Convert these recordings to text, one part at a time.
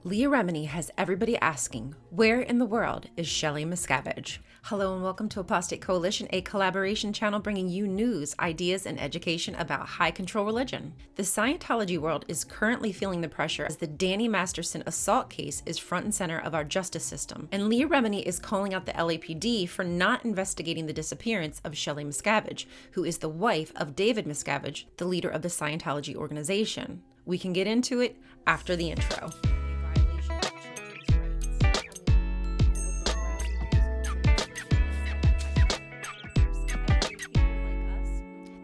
Leah Remini has everybody asking, where in the world is Shelly Miscavage? Hello and welcome to Apostate Coalition, a collaboration channel bringing you news, ideas, and education about high control religion. The Scientology world is currently feeling the pressure as the Danny Masterson assault case is front and center of our justice system. And Leah Remini is calling out the LAPD for not investigating the disappearance of Shelly Miscavage, who is the wife of David Miscavige, the leader of the Scientology organization. We can get into it after the intro.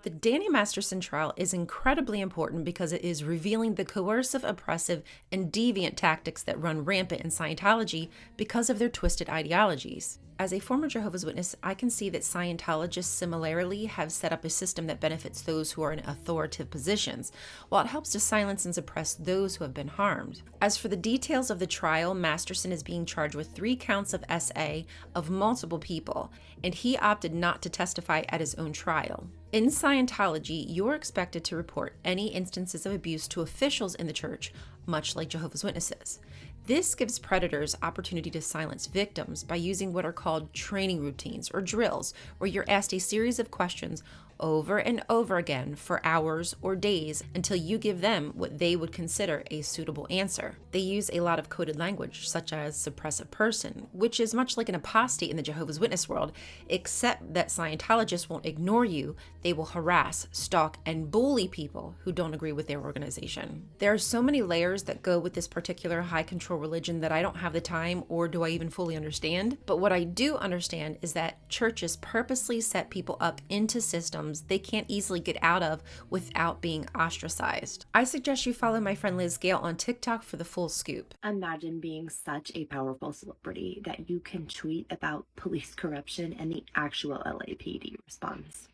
The Danny Masterson trial is incredibly important because it is revealing the coercive, oppressive, and deviant tactics that run rampant in Scientology because of their twisted ideologies. As a former Jehovah's Witness, I can see that Scientologists similarly have set up a system that benefits those who are in authoritative positions, while it helps to silence and suppress those who have been harmed. As for the details of the trial, Masterson is being charged with 3 counts of SA of multiple people, and he opted not to testify at his own trial. In Scientology, you're expected to report any instances of abuse to officials in the church, much like Jehovah's Witnesses. This gives predators opportunity to silence victims by using what are called training routines or drills, where you're asked a series of questions over and over again for hours or days until you give them what they would consider a suitable answer. They use a lot of coded language, such as suppressive person, which is much like an apostate in the Jehovah's Witness world, except that Scientologists won't ignore you. They will harass, stalk, and bully people who don't agree with their organization. There are so many layers that go with this particular high control religion that I don't have the time, or do I even fully understand. But what I do understand is that churches purposely set people up into systems they can't easily get out of without being ostracized. I suggest you follow my friend Liz Gale on TikTok for the full scoop. Imagine being such a powerful celebrity that you can tweet about police corruption and the actual LAPD response.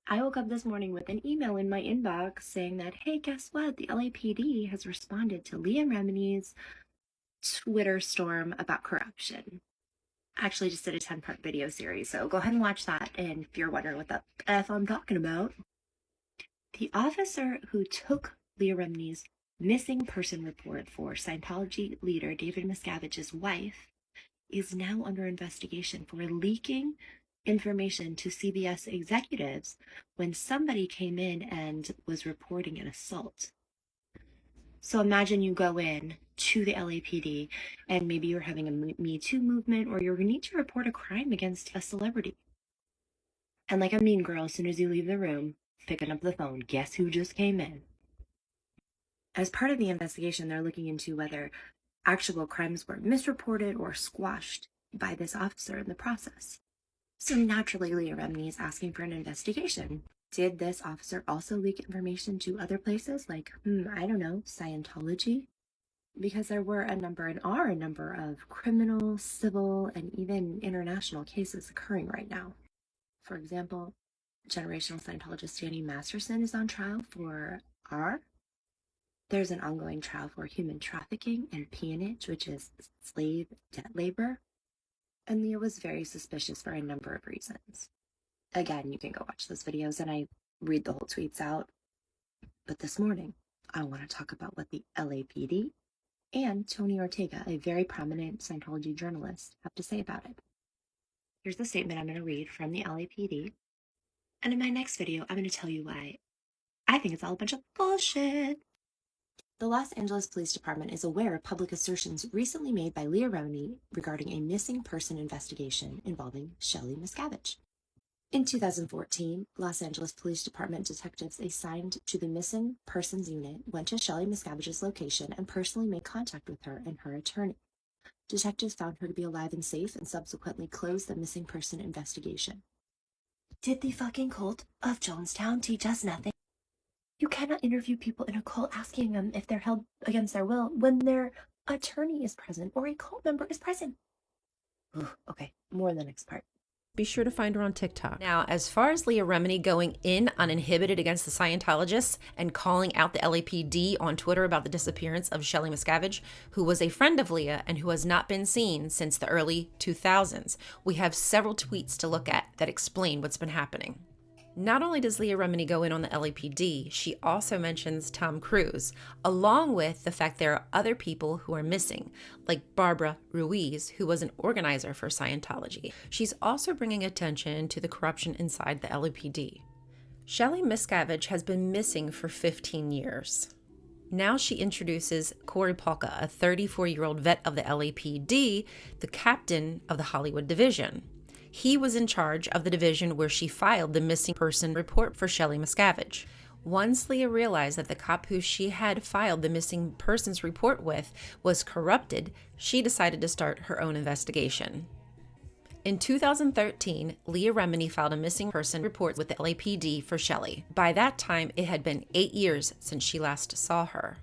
I woke up this morning with an email in my inbox saying that, hey, guess what? The LAPD has responded to Leah Remini's Twitter storm about corruption. I actually just did a 10-part video series, so go ahead and watch that. And if you're wondering what the F I'm talking about, the officer who took Leah Remini's missing person report for Scientology leader David Miscavage's wife is now under investigation for leaking information to CBS executives when somebody came in and was reporting an assault. So imagine you go in to the LAPD and maybe you're having a Me Too movement, or you need to report a crime against a celebrity. And like a mean girl, as soon as you leave the room, picking up the phone, guess who just came in? As part of the investigation, they're looking into whether actual crimes were misreported or squashed by this officer in the process. So naturally, Leah Remini is asking for an investigation. Did this officer also leak information to other places like, I don't know, Scientology? Because there were a number and are a number of criminal, civil, and even international cases occurring right now. For example, generational Scientologist Danny Masterson is on trial for R. There's an ongoing trial for human trafficking and peonage, which is slave debt labor. And Leah was very suspicious for a number of reasons. Again, you can go watch those videos and I read the whole tweets out. But this morning, I want to talk about what the LAPD and Tony Ortega, a very prominent Scientology journalist, have to say about it. Here's the statement I'm going to read from the LAPD. And in my next video, I'm going to tell you why I think it's all a bunch of bullshit. The Los Angeles Police Department is aware of public assertions recently made by Leah Remini regarding a missing person investigation involving Shelly Miscavage. In 2014, Los Angeles Police Department detectives assigned to the Missing Persons Unit went to Shelly Miscavage's location and personally made contact with her and her attorney. Detectives found her to be alive and safe and subsequently closed the missing person investigation. Did the fucking cult of Jonestown teach us nothing? You cannot interview people in a cult asking them if they're held against their will when their attorney is present or a cult member is present. Okay, more in the next part. Be sure to find her on TikTok. Now, as far as Leah Remini going in uninhibited against the Scientologists and calling out the LAPD on Twitter about the disappearance of Shelly Miscavage, who was a friend of Leah and who has not been seen since the early 2000s, we have several tweets to look at that explain what's been happening. Not only does Leah Remini go in on the LAPD, she also mentions Tom Cruise, along with the fact there are other people who are missing, like Barbara Ruiz, who was an organizer for Scientology. She's also bringing attention to the corruption inside the LAPD. Shelly Miscavage has been missing for 15 years. Now she introduces Corey Polka, a 34-year-old vet of the LAPD, the captain of the Hollywood division. He was in charge of the division where she filed the missing person report for Shelly Miscavage. Once Leah realized that the cop who she had filed the missing persons report with was corrupted, she decided to start her own investigation. In 2013, Leah Remini filed a missing person report with the LAPD for Shelly. By that time, it had been 8 years since she last saw her.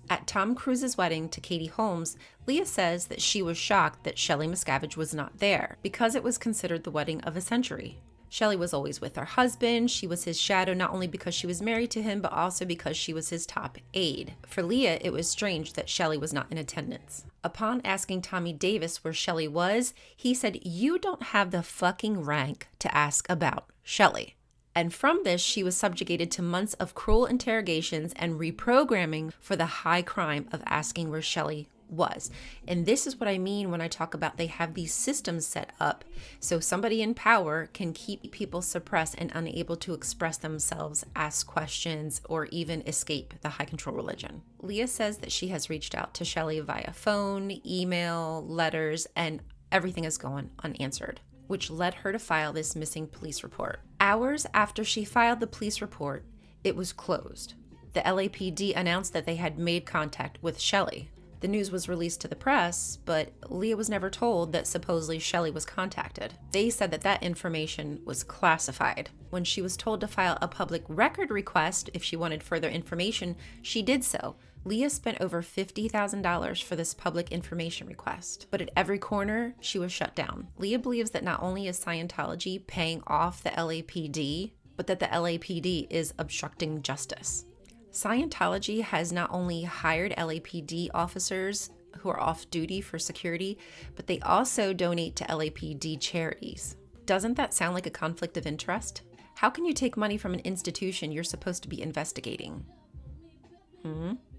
At Tom Cruise's wedding to Katie Holmes, Leah says that she was shocked that Shelly Miscavage was not there because it was considered the wedding of a century. Shelly was always with her husband. She was his shadow not only because she was married to him, but also because she was his top aide. For Leah, it was strange that Shelly was not in attendance. Upon asking Tommy Davis where Shelly was, he said, "You don't have the fucking rank to ask about Shelly." And from this, she was subjugated to months of cruel interrogations and reprogramming for the high crime of asking where Shelly was. And this is what I mean when I talk about they have these systems set up so somebody in power can keep people suppressed and unable to express themselves, ask questions, or even escape the high control religion. Leah says that she has reached out to Shelly via phone, email, letters, and everything is going unanswered, which led her to file this missing police report. Hours after she filed the police report, it was closed. The LAPD announced that they had made contact with Shelly. The news was released to the press, but Leah was never told that supposedly Shelly was contacted. They said that that information was classified. When she was told to file a public record request if she wanted further information, she did so. Leah spent over $50,000 for this public information request, but at every corner, she was shut down. Leah believes that not only is Scientology paying off the LAPD, but that the LAPD is obstructing justice. Scientology has not only hired LAPD officers who are off duty for security, but they also donate to LAPD charities. Doesn't that sound like a conflict of interest? How can you take money from an institution you're supposed to be investigating?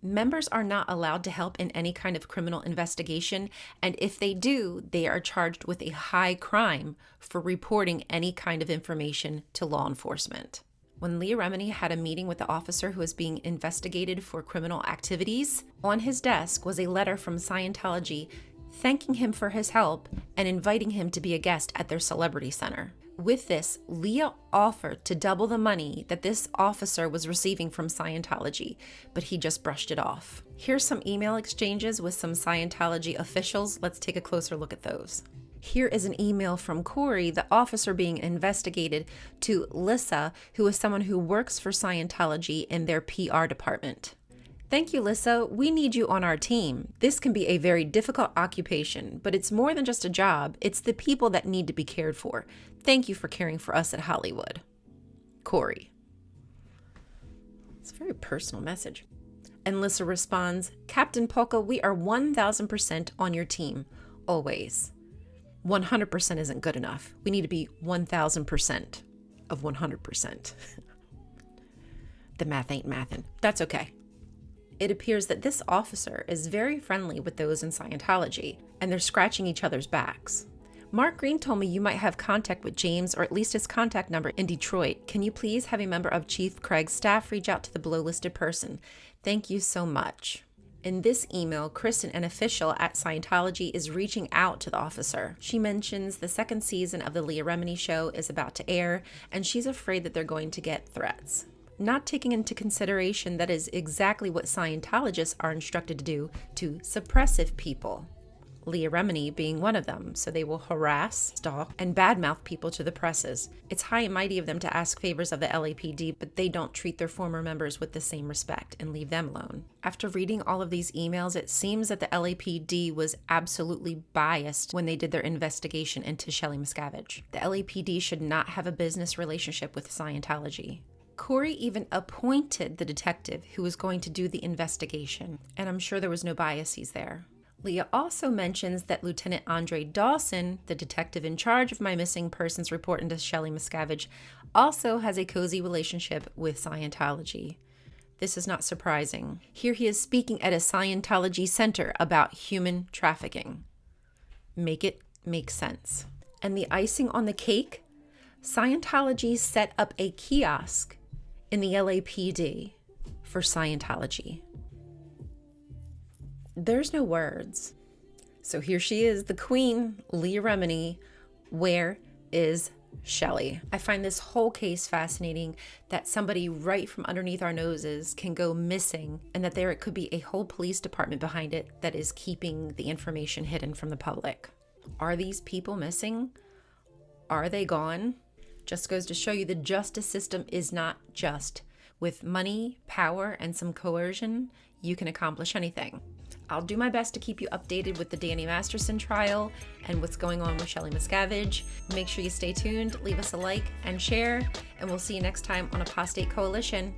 Members are not allowed to help in any kind of criminal investigation, and if they do, they are charged with a high crime for reporting any kind of information to law enforcement. When Leah Remini had a meeting with the officer who was being investigated for criminal activities, on his desk was a letter from Scientology thanking him for his help and inviting him to be a guest at their celebrity center. With this, Leah offered to double the money that this officer was receiving from Scientology, but he just brushed it off. Here's some email exchanges with some Scientology officials. Let's take a closer look at those. Here is an email from Corey, the officer being investigated, to Lissa, who is someone who works for Scientology in their PR department. "Thank you, Lissa. We need you on our team. This can be a very difficult occupation, but it's more than just a job. It's the people that need to be cared for. Thank you for caring for us at Hollywood." Corey. It's a very personal message. And Lissa responds, "Captain Polka, we are 1,000% on your team. Always. 100% isn't good enough. We need to be 1,000% of 100%. The math ain't mathin'. That's okay. It appears that this officer is very friendly with those in Scientology, and they're scratching each other's backs. Mark Green told me you might have contact with James, or at least his contact number in Detroit. Can you please have a member of Chief Craig's staff reach out to the below listed person? Thank you so much." In this email, Kristen, an official at Scientology, is reaching out to the officer. She mentions the second season of the Leah Remini show is about to air, and she's afraid that they're going to get threats. Not taking into consideration that is exactly what Scientologists are instructed to do to suppressive people. Leah Remini being one of them, so they will harass, stalk, and badmouth people to the presses. It's high and mighty of them to ask favors of the LAPD, but they don't treat their former members with the same respect and leave them alone. After reading all of these emails, it seems that the LAPD was absolutely biased when they did their investigation into Shelly Miscavage. The LAPD should not have a business relationship with Scientology. Corey even appointed the detective who was going to do the investigation, and I'm sure there was no biases there. Leah also mentions that Lieutenant Andre Dawson, the detective in charge of my missing persons report into Shelly Miscavage, also has a cozy relationship with Scientology. This is not surprising. Here he is speaking at a Scientology center about human trafficking. Make it make sense. And the icing on the cake, Scientology set up a kiosk in the LAPD for Scientology. There's no words. So here she is, the queen, Leah Remini. Where is Shelly? I find this whole case fascinating, that somebody right from underneath our noses can go missing, and that there could be a whole police department behind it that is keeping the information hidden from the public. Are these people missing? Are they gone? Just goes to show you the justice system is not just. With money, power, and some coercion, you can accomplish anything. I'll do my best to keep you updated with the Danny Masterson trial and what's going on with Shelly Miscavage. Make sure you stay tuned, leave us a like and share, and we'll see you next time on Apostate Coalition.